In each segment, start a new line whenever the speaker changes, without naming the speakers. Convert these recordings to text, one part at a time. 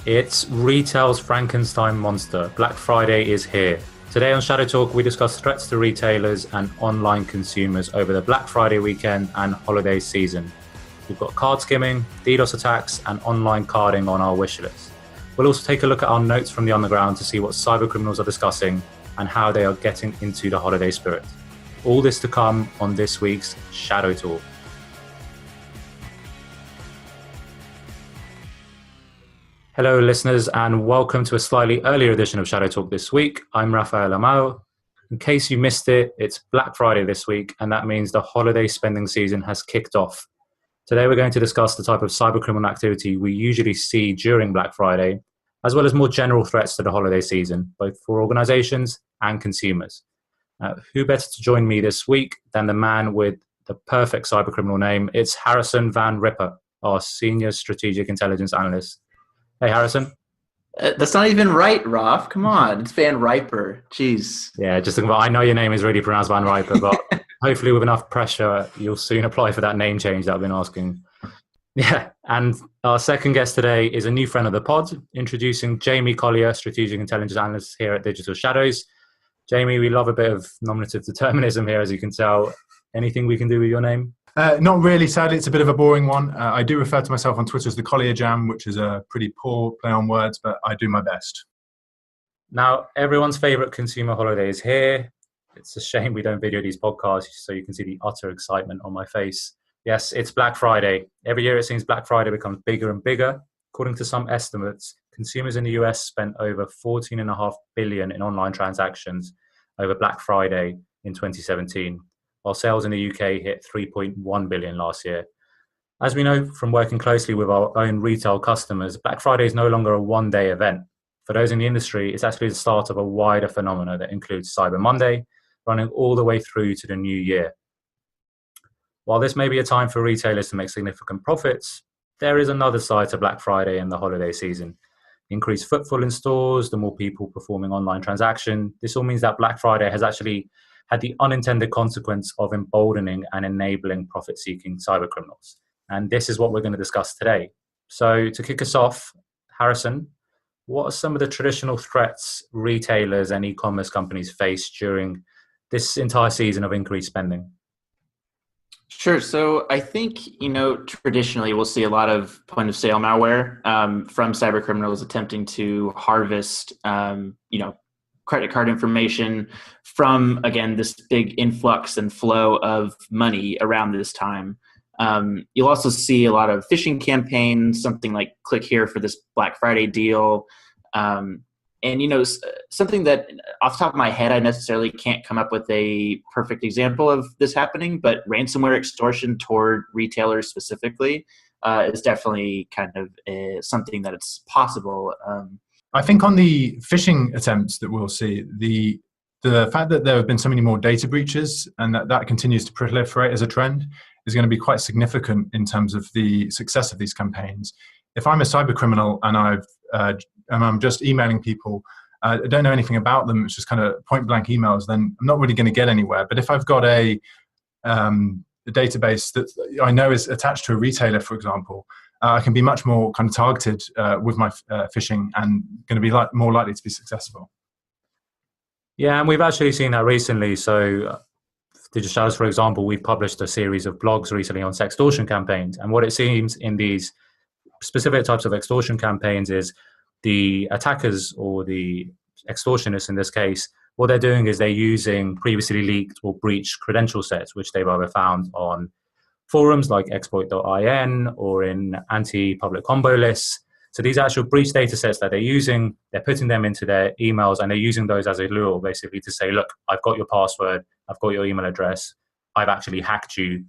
It's retail's Frankenstein monster. Black Friday is here. Today on Shadow Talk, we discuss threats to retailers and online consumers over the Black Friday weekend and holiday season. We've got card skimming, DDoS attacks, and online carding on our wish list. We'll also take a look at our notes from the underground to see what cybercriminals are discussing and how they are getting into the holiday spirit. All this to come on this week's Shadow Talk. Hello, listeners, and welcome to a slightly earlier edition of Shadow Talk this week. I'm Rafael Amao. In case you missed it, it's Black Friday this week, and that means the holiday spending season has kicked off. Today, we're going to discuss the type of cybercriminal activity we usually see during Black Friday, as well as more general threats to the holiday season, both for organizations and consumers. Who better to join me this week than the man with the perfect cybercriminal name? It's Harrison Van Ripper, our Senior Strategic Intelligence Analyst. Hey, Harrison.
That's not even right, Raf. Come on. It's Van Riper. Jeez.
Yeah, just thinking about, I know your name is really pronounced Van Riper, but hopefully with enough pressure, you'll soon apply for that name change that I've been asking. Yeah, and our second guest today is a new friend of the pod, introducing Jamie Collier, Strategic Intelligence Analyst here at Digital Shadows. Jamie, we love a bit of nominative determinism here, as you can tell. Anything we can do with your name?
Not really, sadly. It's a bit of a boring one. I do refer to myself on Twitter as the Collier Jam, which is a pretty poor play on words, but I do my best.
Now, everyone's favorite consumer holiday is here. It's a shame we don't video these podcasts so you can see the utter excitement on my face. Yes, it's Black Friday. Every year it seems Black Friday becomes bigger and bigger. According to some estimates, consumers in the US spent over $14.5 billion in online transactions over Black Friday in 2017. While sales in the UK hit 3.1 billion last year. As we know from working closely with our own retail customers, Black Friday is no longer a one-day event. For those in the industry, it's actually the start of a wider phenomenon that includes Cyber Monday, running all the way through to the new year. While this may be a time for retailers to make significant profits, there is another side to Black Friday and the holiday season. Increased footfall in stores, the more people performing online transaction. This all means that Black Friday has actually had the unintended consequence of emboldening and enabling profit-seeking cybercriminals. And this is what we're going to discuss today. So to kick us off, Harrison, what are some of the traditional threats retailers and e-commerce companies face during this entire season of increased spending?
Sure. So I think, traditionally we'll see a lot of point-of-sale malware from cybercriminals attempting to harvest, credit card information from, again, this big influx and flow of money around this time. You'll also see a lot of phishing campaigns, something like click here for this Black Friday deal. Something that off the top of my head, I necessarily can't come up with a perfect example of this happening, but ransomware extortion toward retailers specifically is definitely kind of something that it's possible.
I think on the phishing attempts that we'll see, the fact that there have been so many more data breaches and that continues to proliferate as a trend is going to be quite significant in terms of the success of these campaigns. If I'm a cyber criminal and I'm just emailing people, I don't know anything about them, it's just kind of point blank emails, then I'm not really going to get anywhere. But if I've got a database that I know is attached to a retailer, for example, I can be much more kind of targeted with my phishing and going to be more likely to be successful.
Yeah, and we've actually seen that recently. So Digital Shadows, for example, we've published a series of blogs recently on sextortion campaigns. And what it seems in these specific types of extortion campaigns is the attackers or the extortionists in this case, what they're doing is they're using previously leaked or breached credential sets, which they've either found on forums like exploit.in or in anti-public combo lists. So these actual breach data sets that they're using, they're putting them into their emails and they're using those as a lure basically to say, look, I've got your password, I've got your email address, I've actually hacked you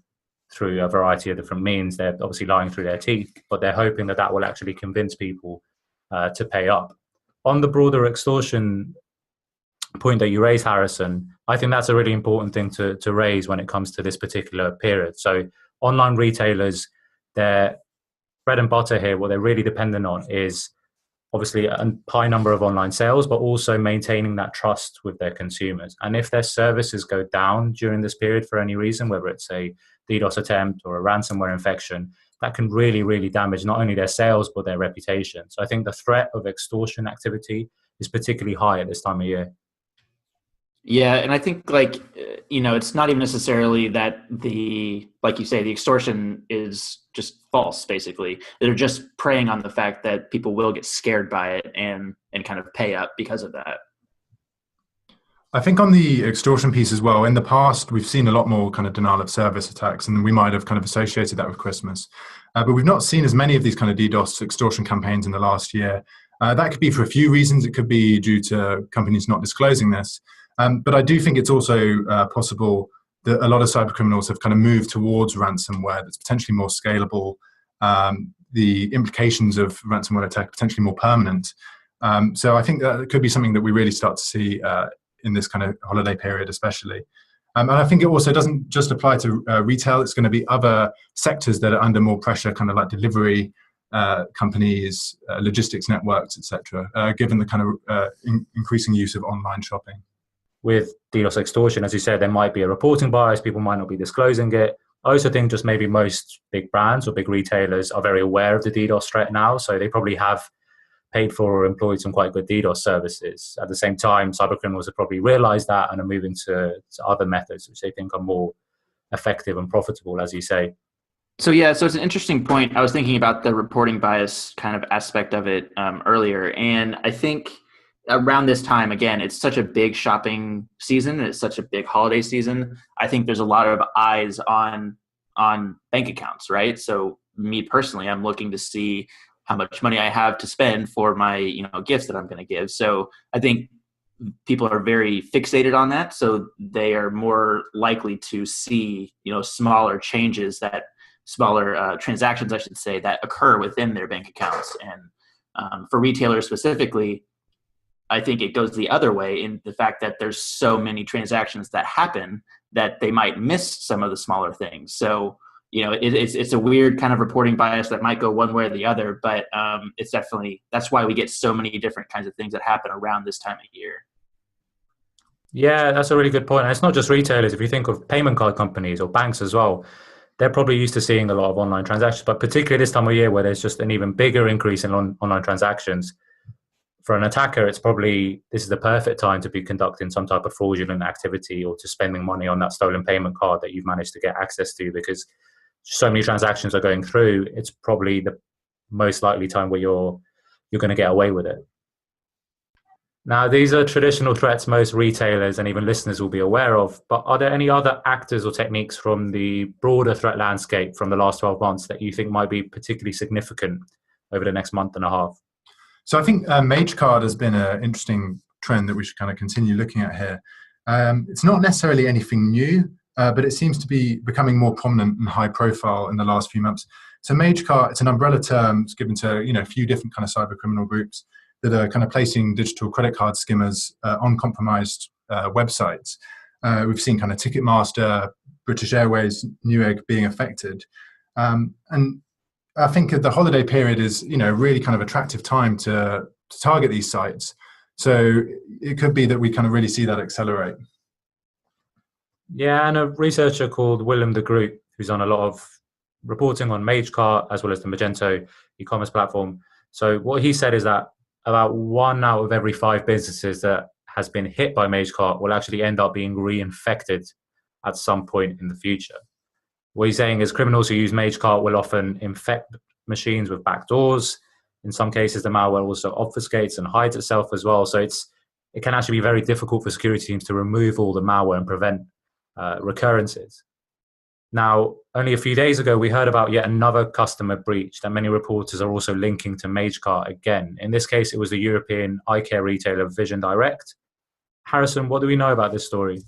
through a variety of different means. They're obviously lying through their teeth, but they're hoping that will actually convince people to pay up. On the broader extortion point that you raised, Harrison, I think that's a really important thing to raise when it comes to this particular period. So online retailers, their bread and butter here, what they're really dependent on is obviously a high number of online sales, but also maintaining that trust with their consumers. And if their services go down during this period for any reason, whether it's a DDoS attempt or a ransomware infection, that can really, really damage not only their sales, but their reputation. So I think the threat of extortion activity is particularly high at this time of year.
Yeah, and I think it's not even necessarily that like you say, the extortion is just false. Basically, they're just preying on the fact that people will get scared by it and kind of pay up because of that.
I think on the extortion piece as well, in the past, we've seen a lot more kind of denial of service attacks, and we might have kind of associated that with Christmas. But we've not seen as many of these kind of DDoS extortion campaigns in the last year. That could be for a few reasons. It could be due to companies not disclosing this. But I do think it's also possible that a lot of cyber criminals have kind of moved towards ransomware that's potentially more scalable. The implications of ransomware attack potentially more permanent. So I think that could be something that we really start to see in this kind of holiday period especially. And I think it also doesn't just apply to retail. It's going to be other sectors that are under more pressure, kind of like delivery companies, logistics networks, etc., given the kind of increasing use of online shopping.
With DDoS extortion, as you said, there might be a reporting bias. People might not be disclosing it. I also think just maybe most big brands or big retailers are very aware of the DDoS threat now. So they probably have paid for or employed some quite good DDoS services. At the same time, cybercriminals have probably realized that and are moving to other methods, which they think are more effective and profitable, as you say.
So it's an interesting point. I was thinking about the reporting bias kind of aspect of it earlier. And I think around this time, again, it's such a big shopping season and it's such a big holiday season. I think there's a lot of eyes on bank accounts, right? So me personally, I'm looking to see how much money I have to spend for my, gifts that I'm going to give. So I think people are very fixated on that. So they are more likely to see, smaller changes, smaller transactions, I should say, that occur within their bank accounts. And for retailers specifically, I think it goes the other way in the fact that there's so many transactions that happen that they might miss some of the smaller things. So it's a weird kind of reporting bias that might go one way or the other, but it's definitely, that's why we get so many different kinds of things that happen around this time of year.
Yeah, that's a really good point. And it's not just retailers. If you think of payment card companies or banks as well, they're probably used to seeing a lot of online transactions, but particularly this time of year where there's just an even bigger increase in online transactions. For an attacker, this is the perfect time to be conducting some type of fraudulent activity or to spending money on that stolen payment card that you've managed to get access to, because so many transactions are going through. It's probably the most likely time where you're going to get away with it. Now, these are traditional threats most retailers and even listeners will be aware of, but are there any other actors or techniques from the broader threat landscape from the last 12 months that you think might be particularly significant over the next month and a half?
So I think MageCard has been an interesting trend that we should kind of continue looking at here. It's not necessarily anything new, but it seems to be becoming more prominent and high profile in the last few months. So MageCard, it's an umbrella term. It's given to a few different kind of cyber criminal groups that are kind of placing digital credit card skimmers on compromised websites. We've seen kind of Ticketmaster, British Airways, Newegg being affected. And I think the holiday period is, really kind of attractive time to target these sites. So it could be that we kind of really see that accelerate.
Yeah, and a researcher called Willem de Groot, who's on a lot of reporting on MageCart as well as the Magento e-commerce platform. So what he said is that about 1 out of every 5 businesses that has been hit by MageCart will actually end up being reinfected at some point in the future. What he's saying is criminals who use MageCart will often infect machines with backdoors. In some cases, the malware also obfuscates and hides itself as well. So it can actually be very difficult for security teams to remove all the malware and prevent recurrences. Now, only a few days ago, we heard about yet another customer breach that many reporters are also linking to MageCart again. In this case, it was the European eye care retailer Vision Direct. Harrison, what do we know about this story?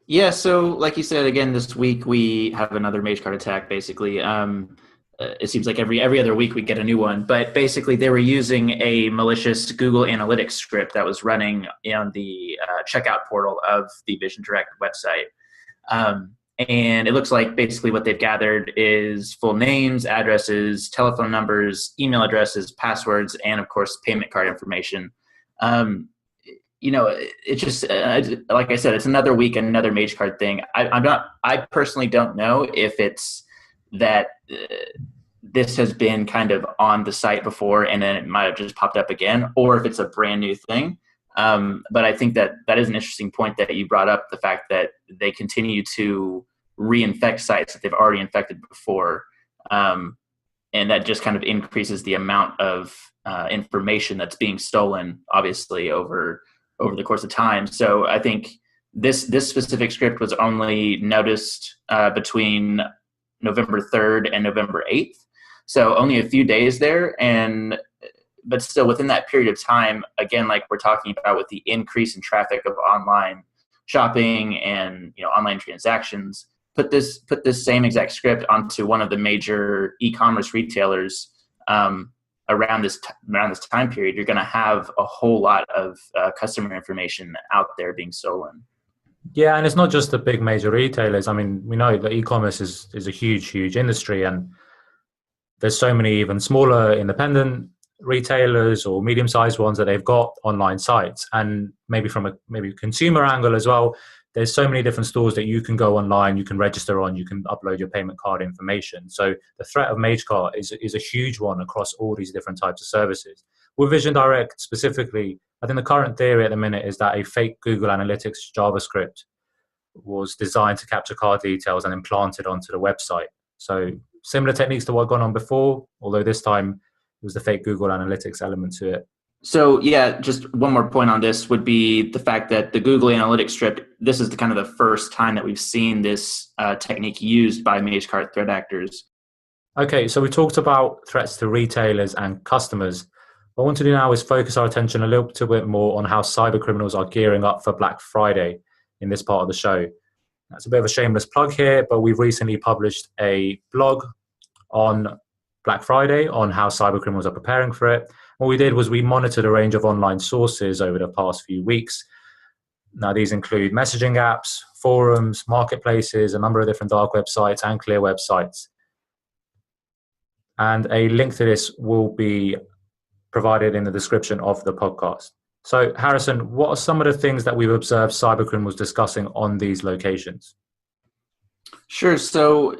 Yeah, so like you said, again, this week we have another MageCart attack, basically. It seems like every other week we get a new one. But basically, they were using a malicious Google Analytics script that was running on the checkout portal of the Vision Direct website. And it looks like basically what they've gathered is full names, addresses, telephone numbers, email addresses, passwords, and, of course, payment card information. It's just like I said, it's another week, another MageCart thing. I personally don't know if it's that this has been kind of on the site before and then it might have just popped up again, or if it's a brand new thing. But I think that is an interesting point that you brought up, the fact that they continue to reinfect sites that they've already infected before. And that just kind of increases the amount of information that's being stolen, obviously, over the course of time. So I think this specific script was only noticed between November 3rd and November 8th. So only a few days there. But still within that period of time, again, like we're talking about with the increase in traffic of online shopping and online transactions, put this same exact script onto one of the major e-commerce retailers around this time period, you're going to have a whole lot of customer information out there being stolen.
Yeah, and it's not just the big major retailers. I mean, we know that e-commerce is a huge industry, and there's so many even smaller independent retailers or medium-sized ones that they've got online sites. And maybe from a consumer angle as well, there's so many different stores that you can go online, you can register on, you can upload your payment card information. So the threat of MageCart is a huge one across all these different types of services. With Vision Direct specifically, I think the current theory at the minute is that a fake Google Analytics JavaScript was designed to capture card details and implanted onto the website. So similar techniques to what had gone on before, although this time it was the fake Google Analytics element to it.
So yeah, just one more point on this would be the fact that the Google Analytics script, this is the first time that we've seen this technique used by MageCart threat actors.
Okay, so we talked about threats to retailers and customers. What I want to do now is focus our attention a little bit more on how cyber criminals are gearing up for Black Friday in this part of the show. That's a bit of a shameless plug here, but we've recently published a blog on Black Friday on how cyber criminals are preparing for it. What we did was we monitored a range of online sources over the past few weeks. Now, these include messaging apps, forums, marketplaces, a number of different dark websites and clear websites. And a link to this will be provided in the description of the podcast. So, Harrison, what are some of the things that we've observed cyber criminals discussing on these locations?
Sure. So,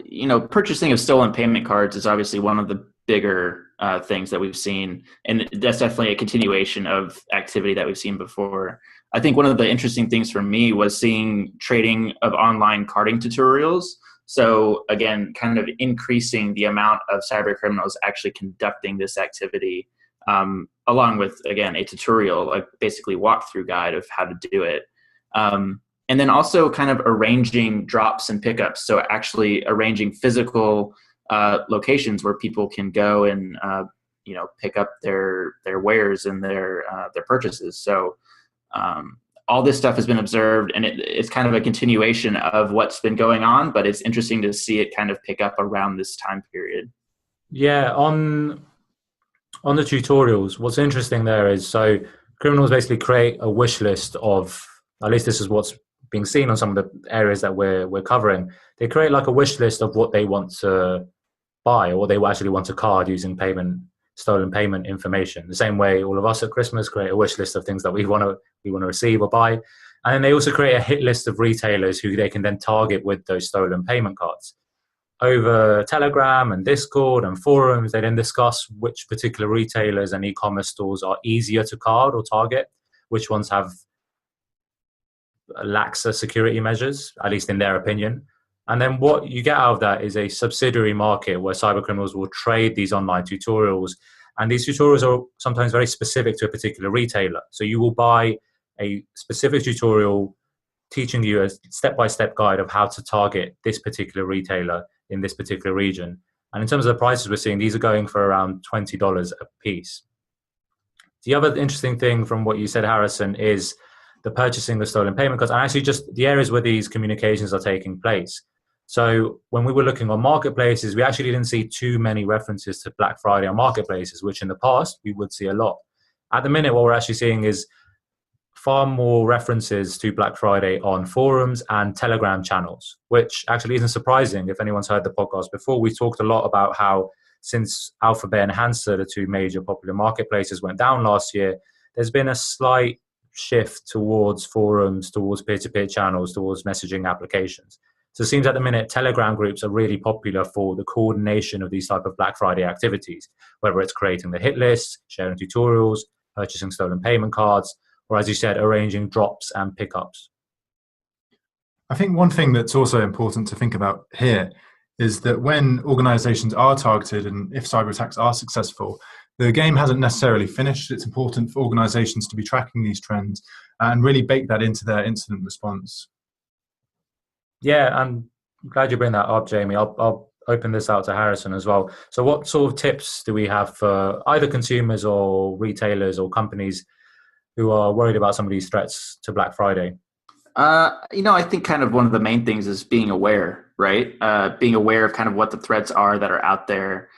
purchasing of stolen payment cards is obviously one of the bigger things that we've seen. And that's definitely a continuation of activity that we've seen before. I think one of the interesting things for me was seeing trading of online carding tutorials. So again, kind of increasing the amount of cyber criminals actually conducting this activity, along with, again, a tutorial, like basically walkthrough guide of how to do it. And then also kind of arranging drops and pickups. So actually arranging physical locations where people can go and pick up their wares and their purchases. So all this stuff has been observed, and it's kind of a continuation of what's been going on, but it's interesting to see it kind of pick up around this time period.
Yeah, on the tutorials, what's interesting there is, so criminals basically create a wish list of, at least this is what's being seen on some of the areas that we're covering. They create like a wish list of what they want to buy, or they actually want a card using stolen payment information. The same way all of us at Christmas create a wish list of things that we want to receive or buy. And then they also create a hit list of retailers who they can then target with those stolen payment cards. Over Telegram and Discord and forums, they then discuss which particular retailers and e-commerce stores are easier to card or target, which ones have laxer security measures, at least in their opinion. And then what you get out of that is a subsidiary market where cyber criminals will trade these online tutorials. And these tutorials are sometimes very specific to a particular retailer. So you will buy a specific tutorial teaching you a step-by-step guide of how to target this particular retailer in this particular region. And in terms of the prices we're seeing, these are going for around $20 a piece. The other interesting thing from what you said, Harrison, is the purchasing of stolen payment cards, and actually just the areas where these communications are taking place. So when we were looking on marketplaces, we actually didn't see too many references to Black Friday on marketplaces, which in the past we would see a lot. At the minute, what we're actually seeing is far more references to Black Friday on forums and Telegram channels, which actually isn't surprising. If anyone's heard the podcast before, we talked a lot about how since Alphabet and Hamster, the two major popular marketplaces, went down last year, there's been a slight shift towards forums, towards peer-to-peer channels, towards messaging applications. So it seems at the minute Telegram groups are really popular for the coordination of these type of Black Friday activities, whether it's creating the hit lists, sharing tutorials, purchasing stolen payment cards, or as you said, arranging drops and pickups.
I think one thing that's also important to think about here is that when organizations are targeted and if cyber attacks are successful, the game hasn't necessarily finished. It's important for organizations to be tracking these trends and really bake that into their incident response.
Yeah, I'm glad you bring that up, Jamie. I'll open this out to Harrison as well. So what sort of tips do we have for either consumers or retailers or companies who are worried about some of these threats to Black Friday?
I think kind of one of the main things is being aware, right? Being aware of kind of what the threats are that are out there.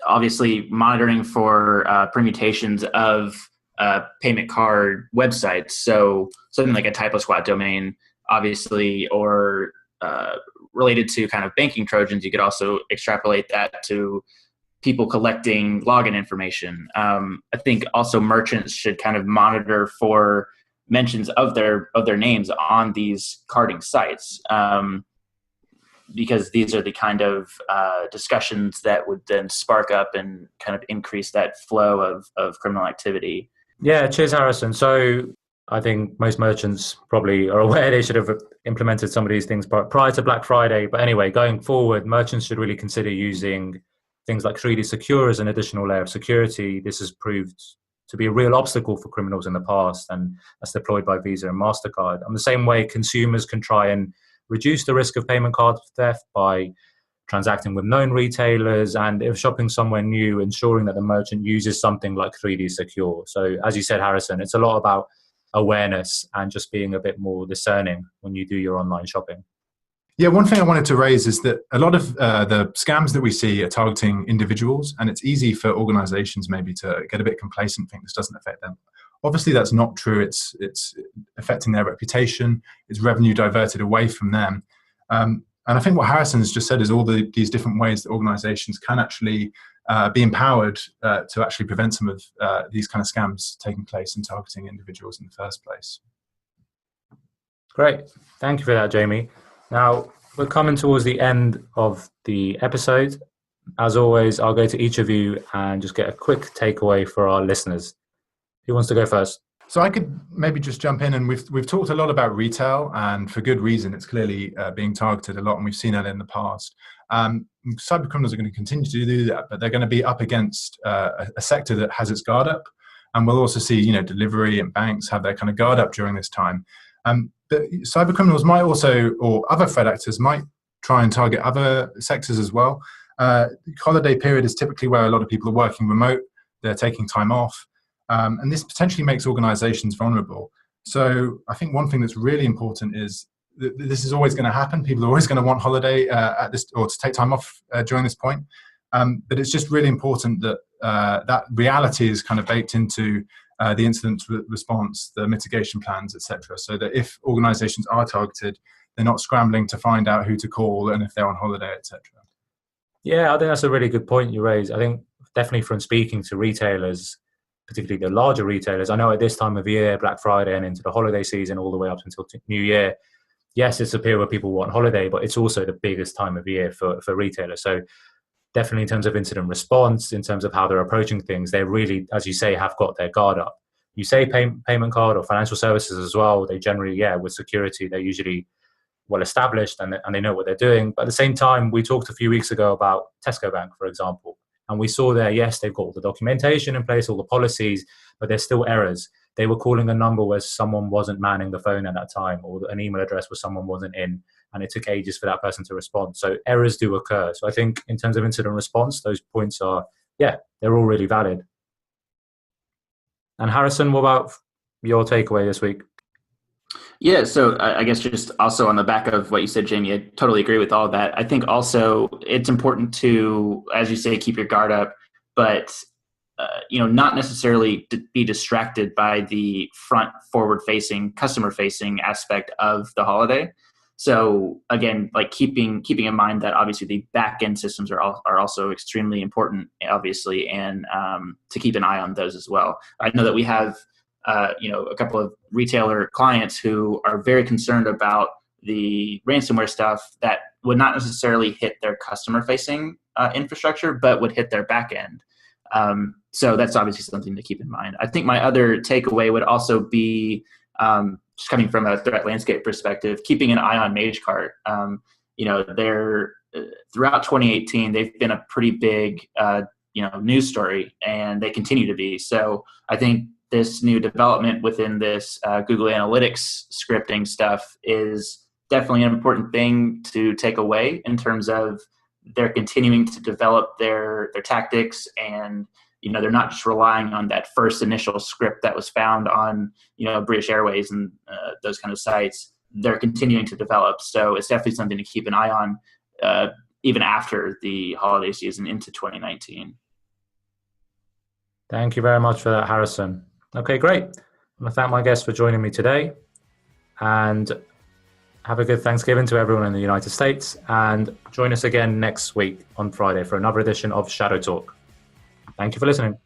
Obviously, monitoring for permutations of payment card websites. So something like a typo squat domain, obviously, or related to kind of banking Trojans, you could also extrapolate that to people collecting login information. I think also merchants should kind of monitor for mentions of their names on these carding sites, because these are the kind of discussions that would then spark up and kind of increase that flow of criminal activity.
Yeah, cheers, Harrison. So I think most merchants probably are aware they should have implemented some of these things prior to Black Friday. But anyway, going forward, merchants should really consider using things like 3D Secure as an additional layer of security. This has proved to be a real obstacle for criminals in the past, and that's deployed by Visa and MasterCard. In the same way, consumers can try and reduce the risk of payment card theft by transacting with known retailers, and if shopping somewhere new, ensuring that the merchant uses something like 3D Secure. So as you said, Harrison, it's a lot about awareness and just being a bit more discerning when you do your online shopping.
Yeah, one thing I wanted to raise is that a lot of the scams that we see are targeting individuals, and it's easy for organizations maybe to get a bit complacent, think this doesn't affect them. Obviously, that's not true. It's affecting their reputation. It's revenue diverted away from them. And I think what Harrison has just said is all these different ways that organizations can actually be empowered to actually prevent some of these kind of scams taking place and targeting individuals in the first place.
Great. Thank you for that, Jamie. Now, we're coming towards the end of the episode. As always, I'll go to each of you and just get a quick takeaway for our listeners. Who wants to go first?
So I could maybe just jump in, and we've talked a lot about retail, and for good reason. It's clearly being targeted a lot, and we've seen that in the past. Cyber criminals are going to continue to do that, but they're going to be up against a sector that has its guard up, and we'll also see, delivery and banks have their kind of guard up during this time. But cyber criminals might also, or other threat actors might try and target other sectors as well. Holiday period is typically where a lot of people are working remote. They're taking time off. And this potentially makes organizations vulnerable. So I think one thing that's really important is that this is always going to happen. People are always going to want holiday at this, or to take time off during this point. But it's just really important that that reality is kind of baked into the incident response, the mitigation plans, etc. So that if organizations are targeted, they're not scrambling to find out who to call and if they're on holiday, etc.
Yeah, I think that's a really good point you raise. I think definitely from speaking to retailers, particularly the larger retailers, I know at this time of year, Black Friday and into the holiday season, all the way up until New Year, yes, it's a period where people want holiday, but it's also the biggest time of year for retailers. So definitely in terms of incident response, in terms of how they're approaching things, they really, as you say, have got their guard up. You say payment card or financial services as well, they generally, with security, they're usually well established and they know what they're doing. But at the same time, we talked a few weeks ago about Tesco Bank, for example, and we saw there, yes, they've got all the documentation in place, all the policies, but there's still errors. They were calling a number where someone wasn't manning the phone at that time, or an email address where someone wasn't in, and it took ages for that person to respond. So errors do occur. So I think in terms of incident response, those points are, they're all really valid. And Harrison, what about your takeaway this week?
Yeah, so I guess just also on the back of what you said, Jamie, I totally agree with all of that. I think also it's important to, as you say, keep your guard up, but not necessarily be distracted by the front forward-facing, customer-facing aspect of the holiday. So again, like keeping in mind that obviously the back-end systems are also extremely important, obviously, and to keep an eye on those as well. I know that we have a couple of retailer clients who are very concerned about the ransomware stuff that would not necessarily hit their customer-facing infrastructure, but would hit their back end. So that's obviously something to keep in mind. I think my other takeaway would also be, just coming from a threat landscape perspective, keeping an eye on MageCart. They're throughout 2018, they've been a pretty big news story, and they continue to be. So I think this new development within this Google Analytics scripting stuff is definitely an important thing to take away in terms of they're continuing to develop their tactics, and they're not just relying on that first initial script that was found on British Airways and those kind of sites. They're continuing to develop, so it's definitely something to keep an eye on even after the holiday season into 2019.
Thank you very much for that, Harrison. Okay, great. I want to thank my guests for joining me today, and have a good Thanksgiving to everyone in the United States, and join us again next week on Friday for another edition of Shadow Talk. Thank you for listening.